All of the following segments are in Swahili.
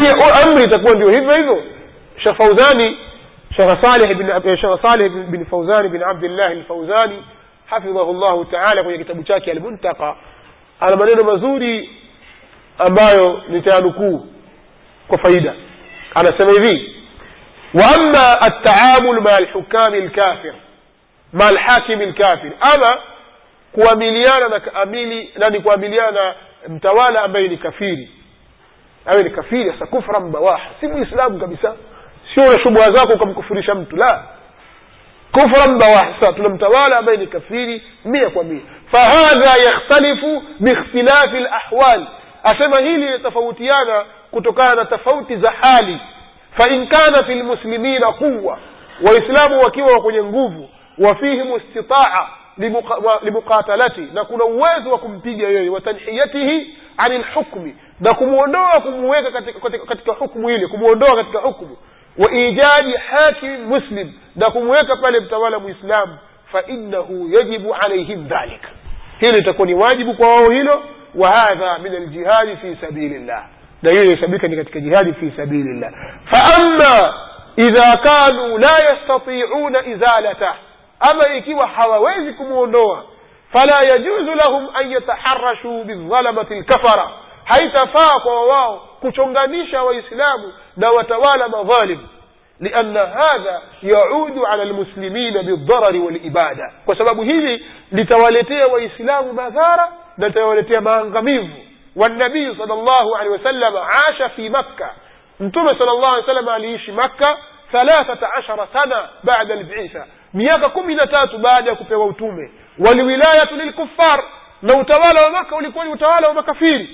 pia amri itakuwa ndio hivyo hivyo. Sheikh Fauzani, Sheikh Saleh bin Fauzani bin Abdullah al-Fauzani hafidhahullah ta'ala, kwenye kitabu chake Al-Muntaqa ana maneno mazuri ambayo nitayanukuu kwa faida. Anasema hivi: wa amma at-ta'amul ma al-hukam al-kafir ma al-hakim al-kafir, ama kuamiliana na amili na kuamiliana mtawala ambaye ni kafiri, awe ni kafiri sasa kufra mbawaha, si muislamu kabisa, sio na shubha zako ukamkufurisha mtu, la, kufra mbawaha. Sasa tuna mtawala ambaye ni kafiri 100%. Fahadha yakhtalifu biikhtilafi alahwal, asema hili litafautiana kutokana na tofauti za hali. Fa in kana fil muslimina quwwa, waislamu wakiwa kwenye nguvu, wa fihim istitaa limuqatalati, na kuna uwezo wa kumpiga yeye, wa tanhiyatihi anil hukmi, na kumuondoa kumuweka katika hukumu ile, kumuondoa katika hukumu, wa ijaji hakim muslim, na kumweka pale mtawala muislamu, fa innahu yajibu alayhim dhalika, hili litakuwa ni wajibu kwa wao hilo. Wa hadha min aljihad fi sabilillah, na hiyo yasabika ni katika jihadi fi sabilillah. Fa amma idha kanu la yastati'una izalata, ama ikiwa hawawezi kumuondoa, fala yajuzu lahum an yataharrashu bidhalamati alkafara, haitafaa kwa wao kuchonganisha waislamu na watawala madhalim, لأن هذا يعود على المسلمين بالضرر والإبادة, kwa sababu hili litawaletea waislamu madhara na litawaletea maangamivu. والنبي صلى الله عليه وسلم عاش في مكة, mtume صلى الله عليه وسلم aliishi Makka 13 sana baada al-bi'tha, miaka 13 baada ya kupewa utume. Waliwilayatu lilkuffar, na utawala wa Makka ulikuwa ni utawala wa makafiri.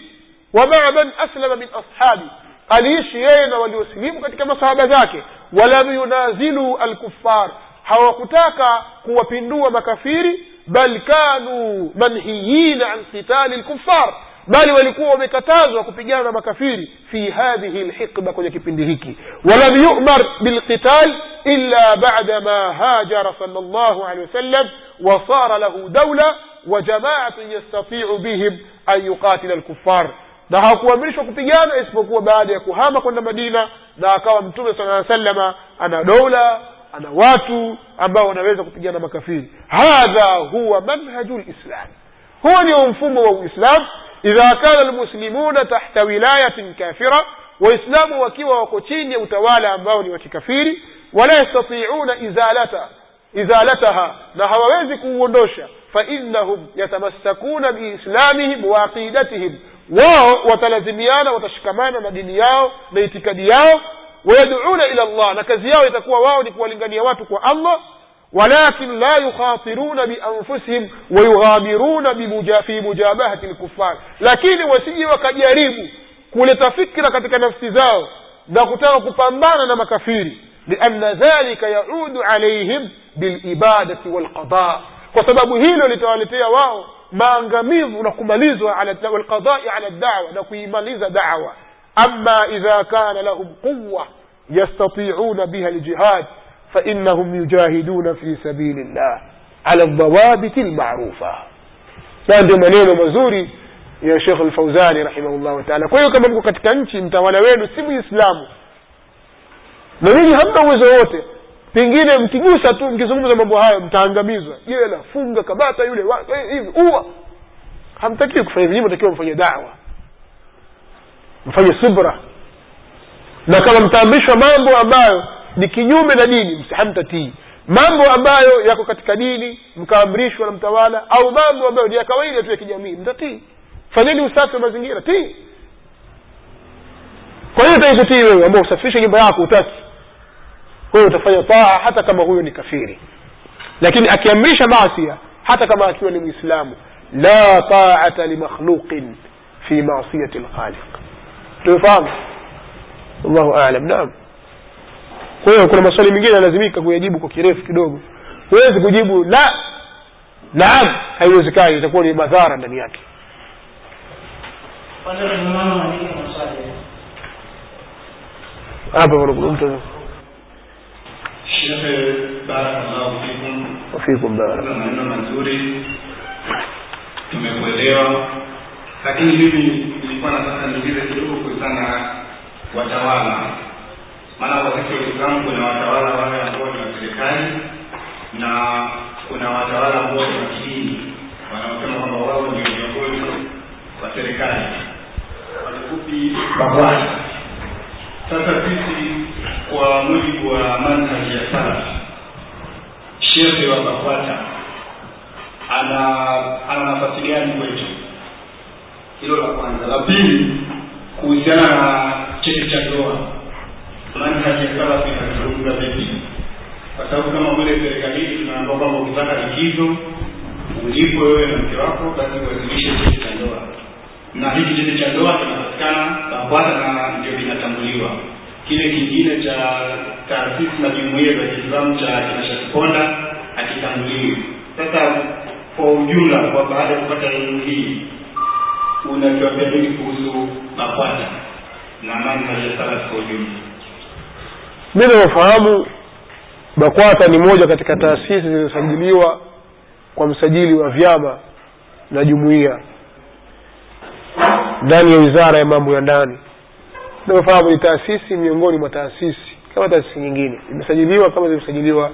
Wa ma'a man aslama min ashabi, aliishi yeye na waliosilimu katika masahaba zake. Wala yunazilu al-kuffar, hawakutaka kuwapindua makafiri, bal kanu manhiyina an qitali al-kuffar, bali walikuwa wamekatazwa kupigana na makafiri fi hadhihi alhiqba, kwenye kipindi hiki. Wala yu'mar bilqital illa ba'da ma hajara sallallahu alayhi wasallam wa sara lahu dawla wa jama'atun yastati'u bihim an yuqatila alkuffar, na hakuamrishwa kupigana isipokuwa baada ya kuhama kwenda Madina, na akawa mtume sallallahu alayhi wasallam ana dola, ana watu ambao wanaweza kupigana na makafiri. Hadha huwa manhajul islam, huwa ni mfumo wa Uislamu. إذا كان المسلمون تحت ولاية كافرة, وإسلام wakiwa wako chini ya utawala ambao ni wa kikafiri, wala yastati'una izalataha, na hawawezi kuuondosha, fa innahum yatamassakuna biislamihim wa aqidatihim, wao watalazimiana, watashikamana na dini yao na itikadi yao. Wayad'una ila Allah, na kazi yao itakuwa wao ni kuwalingania watu kwa Allah. ولكن لا يخاطرون بأنفسهم ويغامرون في مجابهة الكفار, lakini wasije wakajaribu kuleta fikra katika nafsi zao na kutaka kupambana na makafiri, lianna dhalika yaudu alayhim bilibadati walqada, kwa sababu hilo litawaletea wao maangamivu na kumalizwa walqadai ala da'wa, na kuimaliza da'wa. Amma idha kana lahum quwwa yastati'una biha aljihad, فإنهم يجاهدون في سبيل الله على الضوابط المعروفة. ndio maneno mazuri ya Sheikh Al-Fauzani rahimahullah ta'ala. Kwa hiyo kama mko katika nchi mtawala wenu si Muislamu na ninyi hamna uwezo wote, pengine mkigusa tu mkizungumza mambo hayo mtaangamizwa, jela, funga, kabata yule hivi, uwa, hamtakiwi kufanya hivyo. Mtakiwa mfanye da'wa, mfanye subra, na kama mtaamrishwa mambo ambayo ni kinyume na dini hamtatii. Mambo ambayo yako katika dini mkaamrishwa na mtawala, au mambo ambayo ni ya kawaida tu ya kijamii, mtatii. Fanyeni usafi wa mazingira, tii. Kwa hiyo utatii wewe ambao usafishe nyumba yako utaki, kwa hiyo utafanya taa hata kama huyo ni kafiri. Lakini akiamrisha maasi, hata kama akiwa ni Muislamu, la ta'ata li makhluqin fi ma'siyati al-khaliq. Tufahamu? Allahu a'lam. Naam. Kwa hiyo kuna maswali mengine lazimika kuyajibu kwa kirefu kidogo. Huwezi kujibu la, naam, haiwezekani, itakuwa ni madhara ndani yake. Hapa kuna mtu. Sheikh, barakallahu fikum. Wa fikum barak. Maneno mazuri tumekuelewa, lakini mimi nilikuwa nataka niulize kidogo kuhusiana watawala. Maana kwa sisi Waislamu kuna watawala wale ambao ni wa serikali na kuna watawala ambao ni wa kidini, wanaosema kwamba wao ndio viongozi wa serikali. Kwa kifupi BAKWATA. Sasa sisi kwa mujibu wa manhaji ya salaf, shehe wa BAKWATA ana nafasi gani kwetu? Hilo la kwanza. La pili, kuhusiana na cheti cha ndoa, manhaji ya salaf inazungumza vipi? Kwa sababu kama vile serikali tunaambiwa kwamba ukitaka likizo ulipo wewe na mke wako basi uwasilishe cheti cha ndoa, na hiki cheti cha ndoa kinapatikana BAKWATA na ndio kinatambuliwa. Kile kingine cha taasisi na jumuiya za Kiislamu cha kinashakiponda hakitambuliwi. Sasa kwa ujumla, kwa baada ya kupata elimu hii, unatuambia nini kuhusu BAKWATA na manhaji ya salaf kwa ujumla? Mimi nafahamu BAKWATA ni moja katika taasisi zilizosajiliwa kwa msajili wa vyama na jumuiya ndani ya Wizara ya Mambo ya Ndani. Nafahamu ni taasisi miongoni mwa taasisi kama taasisi nyingine, imesajiliwa kama zimesajiliwa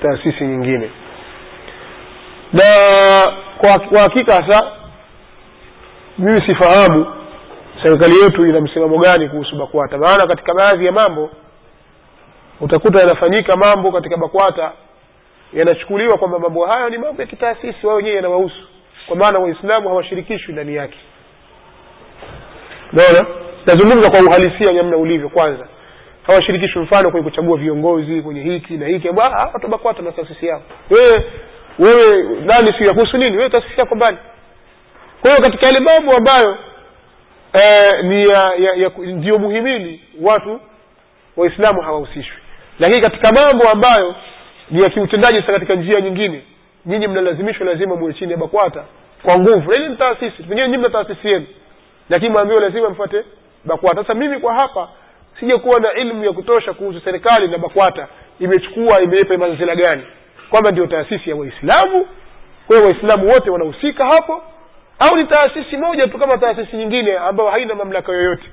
taasisi nyingine. Na kwa hakika sasa mimi sifahamu serikali yetu ina msimamo gani kuhusu BAKWATA, maana katika baadhi ya mambo utakuta yanafanyika mambo katika BAKWATA yanachukuliwa kwamba mambo haya ni mambo ya kitaasisi, wao wenyewe yanawahusu, kwa maana Waislamu hawashirikishwi ndani yake. Naona nazungumza kwa uhalisia namna ulivyo. Kwanza hawashirikishwi, mfano kwenye kuchagua viongozi kwenye hiki na hiki, hata BAKWATA na taasisi yao. Wewe nani si yakuhusu nini? Wewe taasisi yako mbali. Kwa hiyo katika yale mambo ambayo ni ndio muhimili, watu Waislamu hawahusishwi. Lakini katika mambo ambayo ni ya kiutendaji sasa katika njia nyingine, nyinyi mnalazimishwa lazima muwe chini ya BAKWATA kwa nguvu. Ile ni taasisi, pengine nyinyi mna taasisi yenu, lakini mwambie lazima mfuate BAKWATA. Sasa mimi kwa hapa sije kuwa na elimu ya kutosha kuhusu serikali na BAKWATA imeipa manzila gani, kwamba ndio taasisi ya Waislamu, kwa hiyo Waislamu wote wanahusika hapo, au ni taasisi moja tu kama taasisi nyingine ambayo haina mamlaka yoyote.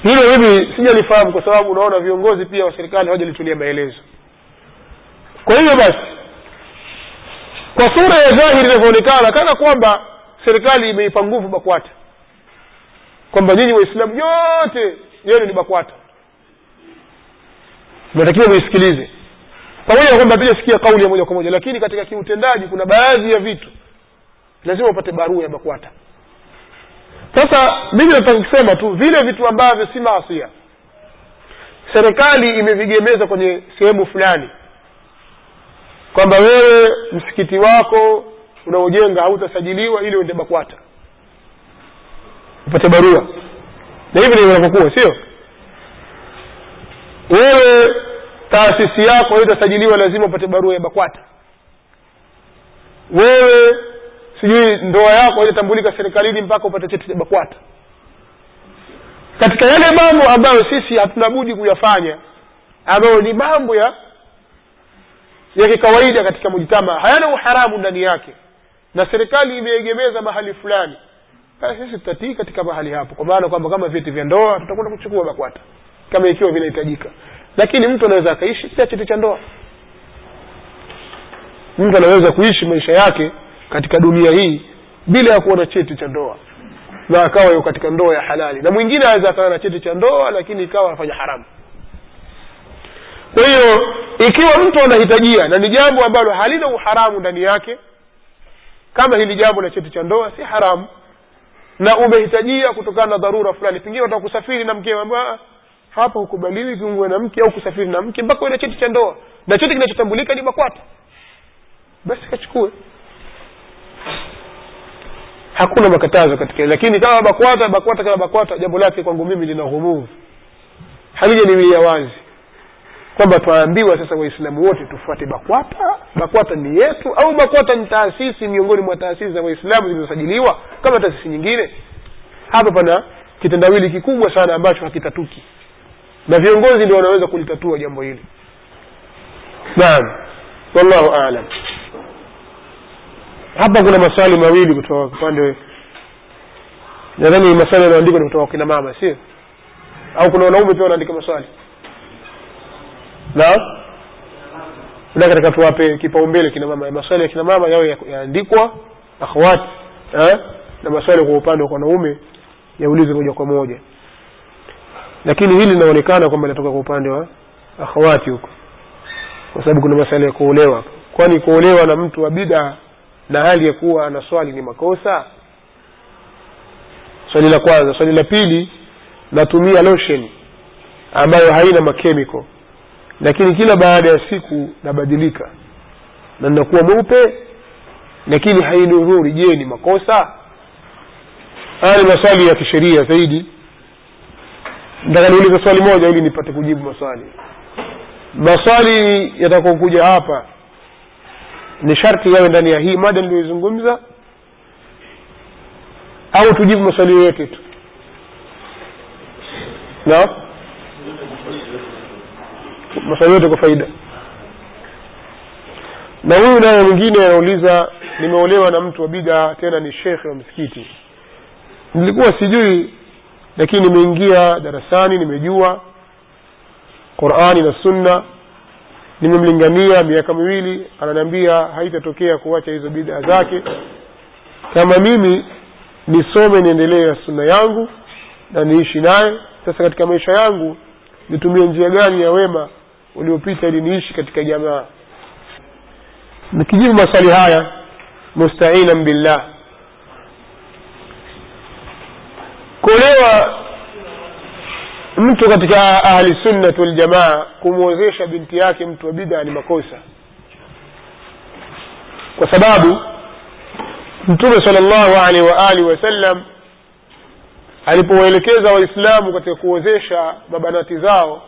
Hilo mimi sijalifahamu, kwa sababu unaona viongozi pia wa serikali hawajalitulia maelezo. Kwa hiyo basi kwa sura ya dhahiri inavyoonekana kana kwamba serikali imeipa nguvu BAKWATA, kwamba nyinyi Waislamu wote yenu ni BAKWATA, mnatakiwa muisikilize. Pamoja na kwamba tunasikia kauli ya moja kwa moja, lakini katika kiutendaji kuna baadhi ya vitu lazima upate barua ya BAKWATA. Sasa mimi nataka kusema tu vile vitu ambavyo si maasiya, serikali imevigemeza kwenye sehemu fulani, kwamba wewe msikiti wako unaojenga hautasajiliwa ili uende BAKWATA upate barua, na hivi ndivyo inavyokuwa, sio? Wewe taasisi yako haitasajiliwa lazima upate barua ya BAKWATA. Wewe sijui ndoa yako haitatambulika serikalini mpaka upate cheti cha BAKWATA. Katika yale mambo ambayo sisi hatuna budi kuyafanya, ambayo ni mambo ya kawaida katika mujtama, hayana uharamu ndani yake, na serikali imeegemeza mahali fulani, basi sisi tutatii katika mahali hapo, kwa maana kwamba kama vyeti vya ndoa tutakwenda kuchukua BAKWATA kama ikiwa vinahitajika. Lakini mtu anaweza akaishi bila cheti cha ndoa. Mtu anaweza kuishi maisha yake katika dunia hii bila ya kuwa na cheti cha ndoa, na akawa yuko katika ndoa ya halali, na mwingine anaweza akawa na cheti cha ndoa lakini ikawa anafanya haramu. Kwa hiyo ikiwa mtu anahitajia na ni jambo ambalo halina uharamu ndani yake, kama hili jambo la cheti cha ndoa si haramu, na umehitajia kutokana na dharura fulani, pengine unataka kusafiri na mke, mwambie hapa hukubaliwi kuungwe na mke au kusafiri na mke mpaka uwe na cheti cha ndoa, na cheti kinachotambulika ni BAKWATA, basi kachukue. Hakuna makatazo katika. Lakini kama BAKWATA jambo lake kwangu mimi lina ghumuvu, halijaniwia wazi kwamba tuambiwa sasa Waislamu wote tufuate BAKWATA ni yetu, au BAKWATA ni taasisi miongoni mwa taasisi za Waislamu zilizosajiliwa kama taasisi nyingine. Hapa pana kitendawili kikubwa sana ambacho hakitatuki, na viongozi ndio wanaweza kulitatua jambo hili. Naam, wallahu a'lam. Hapa kuna maswali mawili kutoka upande nadhani maswali yanaandikwa kutoka kwa kina mama, sio? Au kuna wanaume pia wanaandika maswali? Na katika tuwape kipaumbele kina mama, maswali ya kina mama yao yaandikwa akhawat, na maswali kwa upande wa wanaume yaulizwe moja kwa moja. Lakini hili linaonekana kwamba linatoka kwa upande wa akhawati huko, kwa sababu kuna maswali ya kuolewa. Kwani kuolewa na mtu wa bid'a na hali ya kuwa ana swali ni makosa? Swali la kwanza. Swali la pili, natumia lotion ambayo haina makemiko, lakini kila baada ya siku nabadilika na ninakuwa mweupe, lakini hainidhuru. Je, ni makosa? Haya ni maswali ya kisheria zaidi. Nataka niulize swali moja ili nipate kujibu maswali. Maswali yatakokuja hapa ni sharti yawe ndani ya hii mada niliyozungumza, au tujibu maswali yote tu? Maswali yote kwa faida. Na huyu naye mwingine anauliza, nimeolewa na mtu wa bid'a, tena ni shekhe wa msikiti. Nilikuwa sijui, lakini nimeingia darasani, nimejua Qur'ani na Sunna, nimemlingania miaka 2, ananiambia haitatokea kuacha hizo bid'a zake. Kama mimi nisome niendelee na Sunna yangu na niishi naye, sasa katika maisha yangu nitumie njia gani ya wema uliopita ili niishi katika jamaa? Nikijibu maswali haya musta'inan billah, kuolewa mtu katika ahli sunnah wal jamaa kumwozesha binti yake mtu wa bid'a ni makosa, kwa sababu Mtume sallallahu alaihi wa alihi wasallam alipowaelekeza waislamu katika kuozesha mabanati zao,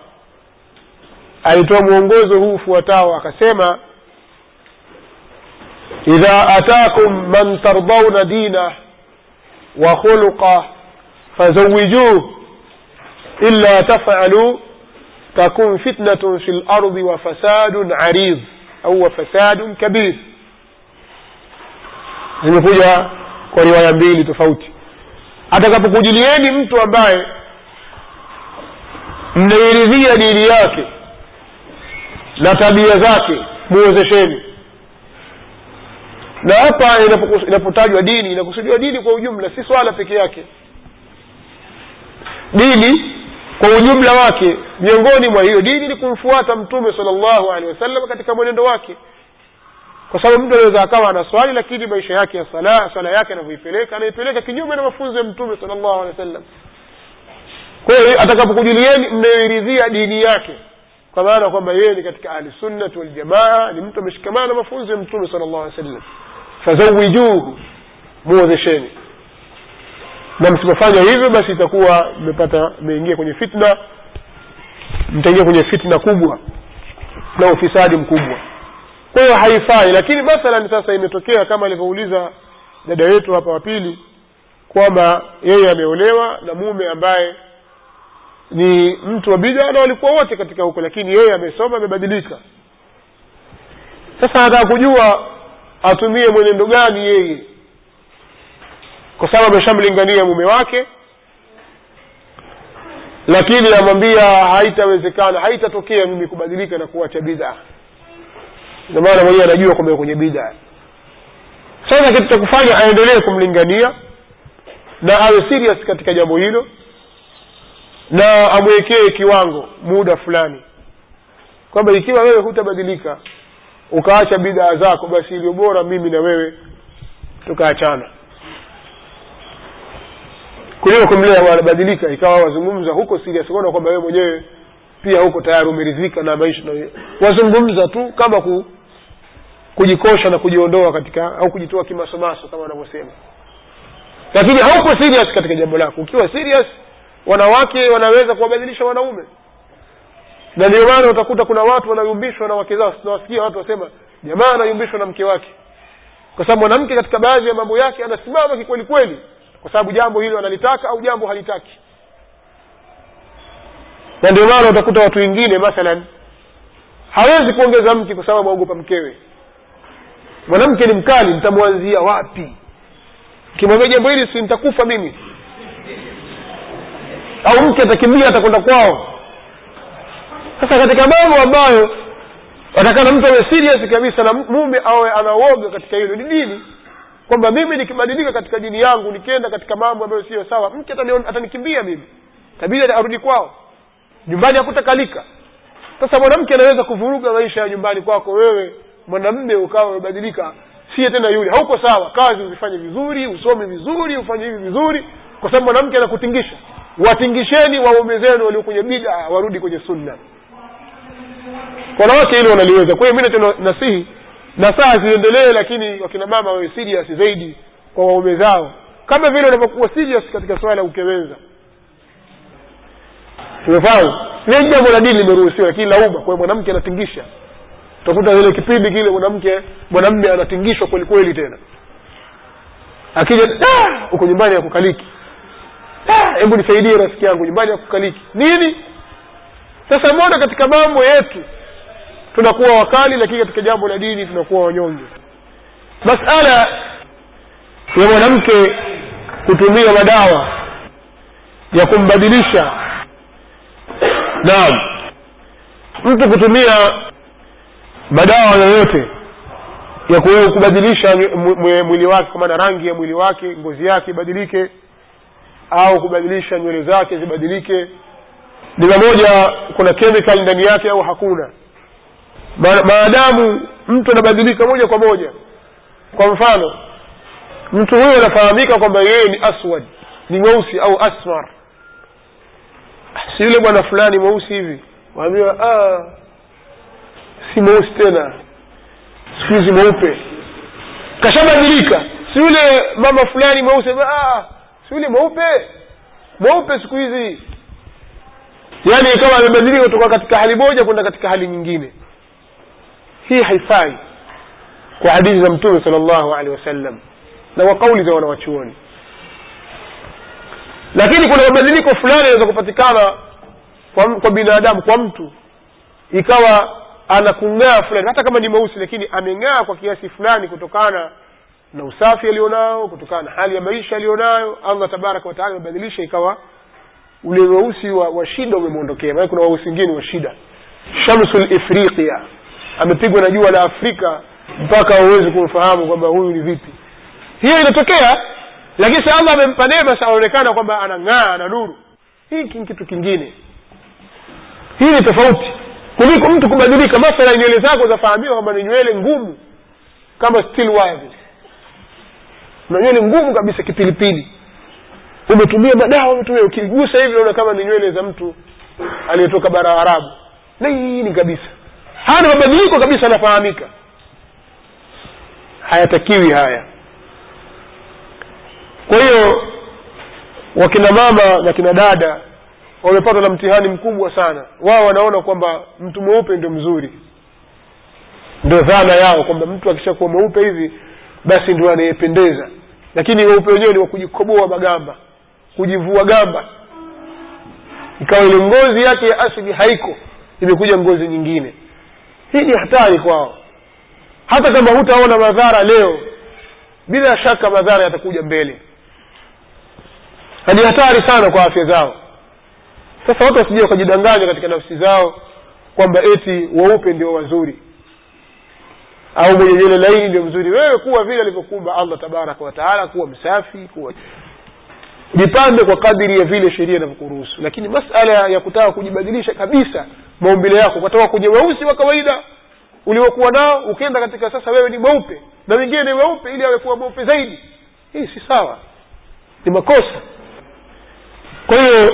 alitoa mwongozo huu ufuatao, akasema: idha ataakum man tardawna dina wa khuluqa fazawijuhu illa taf'alu takun fitnatun fil ardi wa fasadun arid au wa fasadun kabir. Zimekuja kwa riwaya mbili tofauti. Atakapokujilieni mtu ambaye mnairidhia dini yake na tabia zake, muozesheni. Na hapa inapotajwa dini, inakusudiwa dini kwa ujumla, si swala peke yake. Dini kwa ujumla wake, miongoni mwa hiyo dini ni kumfuata Mtume sallallahu alaihi wasallam katika mwenendo wake. Kwa sababu mtu anaweza akawa ana swali, lakini maisha yake ya swala yake anaipeleka kinyume na mafunzo ya Mtume sallallahu alaihi wasallam. Kwa hiyo atakapokujilieni mnaridhia dini yake, kwa maana kwamba yeye ni katika ahli sunnah wal jamaa, ni mtu ameshikamana na mafunzo ya Mtume sallallahu alaihi wasallam, fazawijuhu, muozesheni. Na msipofanya hivyo, basi itakuwa mmeingia kwenye fitna, mtaingia kwenye fitna kubwa na ufisadi mkubwa. Kwa hiyo haifai. Lakini mathalan sasa imetokea kama alivyouliza dada yetu hapa wa pili, kwamba yeye ameolewa na mume ambaye ni mtu wa bid'a na walikuwa wote katika huko, lakini yeye amesoma, amebadilika. Sasa anataka kujua atumie mwenendo gani yeye, kwa sababu ameshamlingania mume wake, lakini amwambia haitawezekana, haitatokea mimi kubadilika na kuacha bid'a. Ndio maana mwenyewe anajua kwamba kwenye bid'a. Sasa kitu cha kufanya, aendelee kumlingania na awe serious katika jambo hilo, na amwekee kiwango, muda fulani, kwamba ikiwa wewe hutabadilika ukaacha bid'a zako, basi ile bora mimi na wewe tukaachana, kuliko kumlea wanabadilika ikawa wazungumza huko serious, kuona kwamba wewe mwenyewe pia huko tayari umeridhika na maisha, na wazungumza tu kama kujikosha na kujiondoa katika, au kujitoa kimasomaso kama wanavyosema, lakini hauko serious katika jambo lako. Ukiwa serious, wanawake wanaweza kuwabadilisha wanaume. Na ndio maana utakuta kuna watu wanayumbishwa na wake zao. Tunawasikia watu wasema jamaa anayumbishwa na mke wake, kwa sababu mwanamke katika baadhi ya mambo yake anasimama kikweli kweli, kwa sababu jambo hilo analitaka au jambo halitaki. Na ndio maana utakuta watu wengine mathalan hawezi kuongeza mke kwa sababu aogopa mkewe. Mwanamke ni mkali, nitamwanzia wapi? Kimwambia jambo hili si nitakufa mimi, au mke atakimbia atakwenda kwao. Sasa katika mambo ambayo atakana mtu awe serious kabisa na mume awe anaoga katika hilo ni dini, kwamba mimi nikibadilika katika dini yangu nikienda katika mambo ambayo sio sawa, mke atanikimbia mimi, tabia arudi kwao, nyumbani hakutakalika. Sasa mwanamke anaweza kuvuruga maisha ya nyumbani kwako wewe mwanamume ukawa umebadilika, si tena yule, hauko sawa. Kazi uzifanye vizuri, usome vizuri, ufanye hivi vizuri, kwa sababu mwanamke anakutingisha. Watingisheni waume zenu walio kwenye bid'a warudi kwenye sunna. Wanawake hilo wanaliweza. Kwa hiyo mimi nasihi nasaha ziendelee, lakini wakina mama wawe serious zaidi kwa waume zao, kama vile wanapokuwa serious katika swala la ukewenza. Tumefahamu ni jambo la dini limeruhusiwa, lakini lauma kwa mwanamke anatingisha. Utakuta ile kipindi kile mwanamume anatingishwa kweli kweli, tena akija uko nyumbani ya kukaliki, hebu nisaidie rafiki yangu, nyumbani ya kukaliki nini? Sasa mbona katika mambo yetu tunakuwa wakali, lakini katika jambo la dini tunakuwa wanyonge? Masala ya mwanamke kutumia madawa ya kumbadilisha, naam, mtu kutumia madawa yoyote ya kubadilisha mwili wake, kwa maana rangi ya mwili wake, ngozi yake ibadilike, au kubadilisha nywele zake zibadilike, ni moja, kuna chemical ndani yake au hakuna. Maadamu mtu anabadilika moja kwa moja, kwa mfano mtu huyo anafahamika kwamba yeye ni aswad, ni mweusi au asmar, si yule bwana fulani mweusi hivi, waambiwa si mweusi tena, siku hizi mweupe, kashabadilika. Si yule mama fulani mweusi, si yule mweupe siku hizi. Yani kama amebadilika kutoka katika hali moja kwenda katika hali nyingine. Hii haifai kwa hadithi za Mtume sallallahu alaihi wasallam na kwa kauli za wanawachuoni. Lakini kuna mabadiliko fulani yanaweza kupatikana kwa binadamu, kwa mtu ikawa anakung'aa fulani, hata kama ni mweusi, lakini ameng'aa kwa kiasi fulani kutokana na usafi alionao, kutokana na hali ya maisha alionayo. Allah tabaraka wa taala amebadilisha ikawa ule weusi wa shida umemuondokea. Maana kuna weusi wengine wa shida, shamsul ifriqiya, amepigwa na jua la Afrika mpaka huwezi kumfahamu kwamba huyu ni vipi. Hiyo inatokea, lakini sasa Allah amempa neema, sasa anaonekana kwamba anang'aa na nuru. Hii kitu kingine, hii ni tofauti kuliko mtu kubadilika. Mathalan nywele zako zafahamika kwamba ni nywele ngumu kama steel wire, na nywele ngumu kabisa kipilipili, umetumia madawa, umetumia, ukigusa hivi unaona kama ni nywele za mtu aliyetoka bara Arabu. Nini kabisa, hana mabadiliko kabisa, anafahamika. Hayatakiwi haya. Kwa hiyo wakina mama na kina dada wamepatwa na mtihani mkubwa sana. Wao wanaona kwamba mtu mweupe ndio mzuri, ndio dhana yao kwamba mtu akishakuwa mweupe hivi basi ndio anayependeza. Lakini weupe wenyewe ni wa kujikoboa magamba, kujivua gamba, ikawa ile ngozi yake ya asili haiko, imekuja ngozi nyingine. Hii ni hatari kwao. Hata kama hutaona madhara leo, bila shaka madhara yatakuja mbele. Ni hatari sana kwa afya zao. Sasa watu wasije wakajidanganya katika nafsi zao kwamba eti weupe ndio wazuri au mwenye nywele laini ndio mzuri. Wewe kuwa vile alivyokuumba Allah tabaraka wa taala, kuwa msafi, kuwa jipande kwa kadiri ya vile sheria inavyokuruhusu. Lakini masala ya kutaka kujibadilisha kabisa maumbile yako, kutoka kwenye weusi wa kawaida uliokuwa nao ukienda katika sasa wewe ni mweupe na wengine ni weupe ili awe kuwa mweupe zaidi, hii si sawa, ni makosa. Kwa hiyo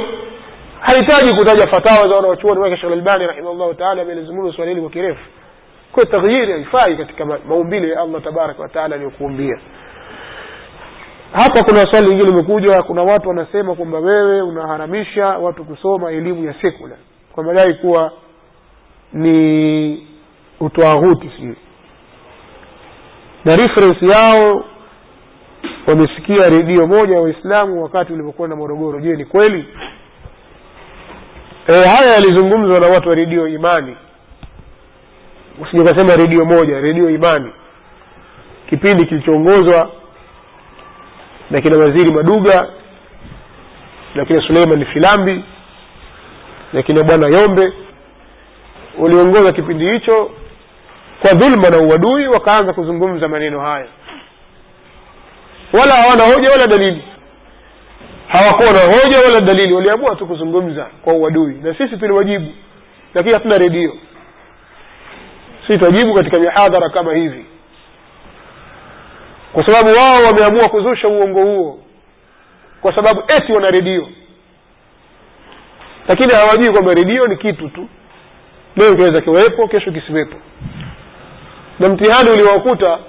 hahitaji kutaja fatawa za wanawachuoni wake. Sheikh Al-Albani rahimahullah taala amelizungumza swali hili kwa kirefu. Kwa taghyiri haifai katika maumbile ya Allah tabaraka wa taala aliyokuumbia. Hapa kuna swali lingine limekuja. Kuna watu wanasema kwamba wewe unaharamisha watu kusoma elimu ya sekula kwa madai kuwa ni utawaghuti, sio? Na reference yao wamesikia redio moja ya Waislamu wakati ulipokuwa na Morogoro. Je, ni kweli? Haya yalizungumzwa na watu wa redio Imani. Usije kusema redio moja, redio Imani, kipindi kilichoongozwa na kina Waziri Maduga lakini Suleiman Filambi, lakini bwana Yombe waliongoza kipindi hicho kwa dhulma na uadui, wakaanza kuzungumza maneno haya, wala hawana hoja wala dalili. Hawakuwa na hoja wala dalili, waliamua tu kuzungumza kwa uadui, na sisi tuliwajibu, lakini hatuna redio. Sisi tujibu katika mihadhara kama hivi, kwa sababu wao wameamua kuzusha uongo huo kwa sababu eti wana redio, lakini hawajui kwamba redio ni kitu tu, leo kinaweza kiwepo, kesho kisiwepo. Na mtihani uliowakuta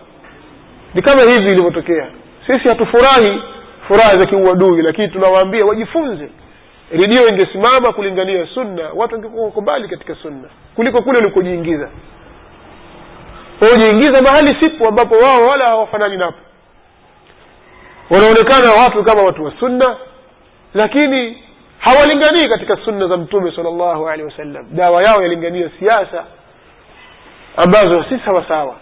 ni kama hivi ilivyotokea. Sisi hatufurahi furaha za kiuadui, lakini tunawaambia wajifunze. Redio ingesimama kulingania sunna, watu wangekuwa kubali katika sunna kuliko kule walikojiingiza. Wajiingiza mahali sipo ambapo wao wala hawafanani napo. Wanaonekana watu kama watu wa sunna, lakini hawalinganii katika sunna za Mtume sallallahu alaihi wasallam. Dawa yao yalingania siasa ambazo si sawa sawa,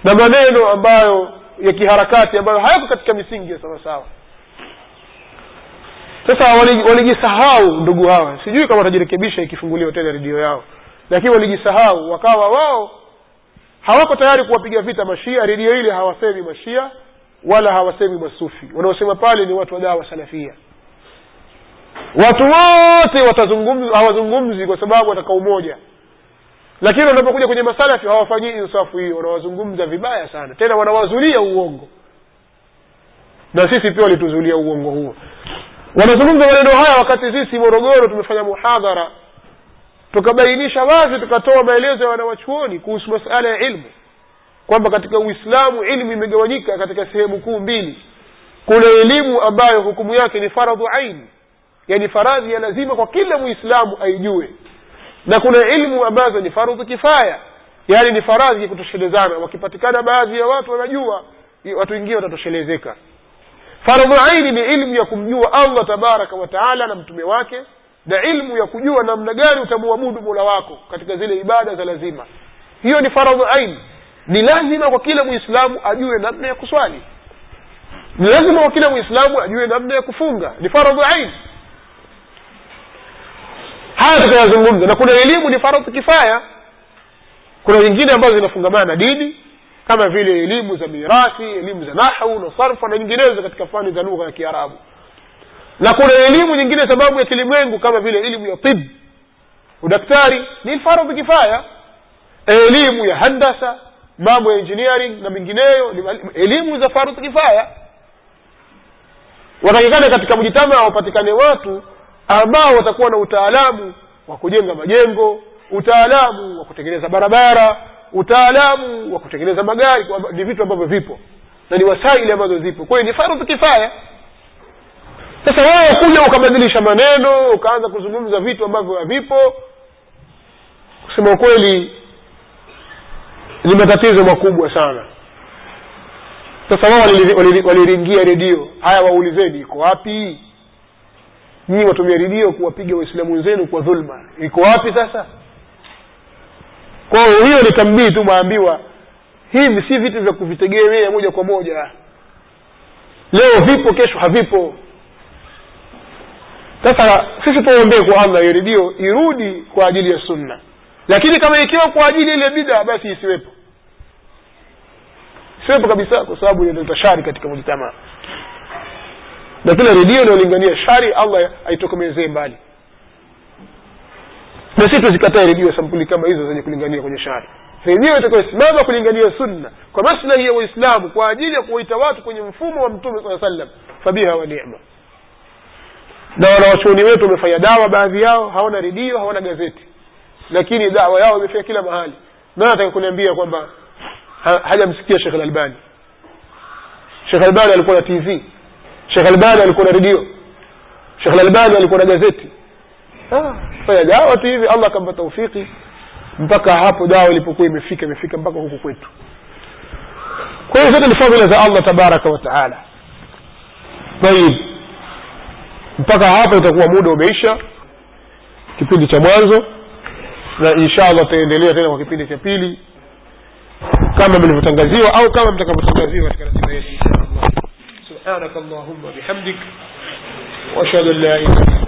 na maneno ambayo ya kiharakati ambayo hayako katika misingi ya sawa sawa. Sasa walijisahau ndugu hawa, sijui kama watajirekebisha ikifunguliwa tena redio yao, lakini walijisahau, wakawa wao hawako tayari kuwapiga vita Mashia. Redio ile hawasemi Mashia wala hawasemi masufi, wanaosema pale ni watu wa dawa salafia. Watu wote watazungumza, hawazungumzi kwa sababu wataka umoja, lakini wanapokuja kwenye masalafi hawafanyii insafu hiyo, wanawazungumza vibaya sana, tena wanawazulia uongo. Na sisi pia walituzulia uongo huo. Wanazungumza maneno haya wakati sisi Morogoro tumefanya muhadhara, tukabainisha wazi, tukatoa maelezo ya wanawachuoni kuhusu masuala ya ilmu, kwamba katika Uislamu ilmu imegawanyika katika sehemu kuu mbili. Kuna elimu ambayo hukumu yake ni faradhu ain, yani faradhi ya lazima kwa kila Muislamu aijue, na kuna ilmu ambazo ni faradhu kifaya, yani ni faradhi ya kutoshelezana. Wakipatikana baadhi ya watu wanajua, watu wengine watatoshelezeka. Faradhu ain ni ilmu ya kumjua Allah tabaraka wa taala na mtume wake, na ilmu ya kujua namna gani utamuabudu Mola wako katika zile ibada za lazima. Hiyo ni faradhu ain. Ni lazima kwa kila Muislamu ajue namna ya kuswali, ni lazima kwa kila Muislamu ajue namna ya kufunga, ni faradhu ain. Haya tunazungumza. Na kuna elimu ni faradhu kifaya, kuna nyingine ambazo zinafungamana na dini kama vile elimu za mirathi, elimu za nahwu na sarfu na nyinginezo katika fani za lugha ya Kiarabu. Na kuna elimu nyingine sababu ya kilimwengu kama vile elimu ya tibb, udaktari, ni faradhu kifaya. Elimu ya handasa, mambo ya engineering na mingineyo ni elimu za faradhu kifaya. Wanatakikana katika mjitamaa wapatikane watu ambao watakuwa na utaalamu wa kujenga majengo, utaalamu wa kutengeneza barabara, utaalamu wa kutengeneza magari. Ni vitu ambavyo vipo na ni wasaili ambazo zipo, kwa hiyo ni faradhu kifaya. Sasa wewe kuja ukabadilisha maneno, ukaanza kuzungumza vitu ambavyo havipo, kusema ukweli ni matatizo makubwa sana. Sasa wao waliringia redio. Haya, waulizeni iko wapi? Nyinyi watumia redio kuwapiga Waislamu wenzenu kwa dhulma, iko wapi sasa? Kwa hiyo ni tambii tu, maambiwa hivi si vitu vya kuvitegemea moja kwa moja. Leo vipo, kesho havipo. Sasa sisi tuombe kwa Allah redio irudi kwa ajili ya sunna, lakini kama ikiwa kwa ajili ile bid'a basi isiwepo. Siwepo kabisa, kwa sababu inaleta shari katika mjitamaa. Na kila redio inalingania shari, Allah aitokomezee mbali. Na sisi tuzikatae redio sampuli kama hizo zenye kulingania kwenye shari. Redio itakayosimama kulingania sunna kwa maslahi ya Uislamu, kwa ajili ya kuwaita watu kwenye mfumo wa Mtume sallallahu alaihi wasallam, fabiha wa ni'ma. Na wanawachuoni wetu wamefanya dawa, baadhi yao hawana redio, hawana gazeti, lakini dawa yao imefika kila mahali. Na nataka kuniambia kwamba hajamsikia Sheikh Al-Albani. Sheikh Al-Albani alikuwa na TV, Sheikh Al-Albani alikuwa na redio, Sheikh Al-Albani alikuwa na gazeti. Fanya dawa tu hivi, Allah akampa taufiki mpaka hapo dawa ilipokuwa imefika mpaka huku kwetu. Kwa hiyo zote ni fadhila za Allah tabaraka wa taala. Tayeb, mpaka hapo itakuwa muda umeisha kipindi cha mwanzo, na inshallah tutaendelea tena kwa kipindi cha pili kama mlivyotangaziwa au kama mtakavyotangaziwa katika ratiba yetu inshallah. Subhanakallahumma bihamdik wa ashhadu an la ilaha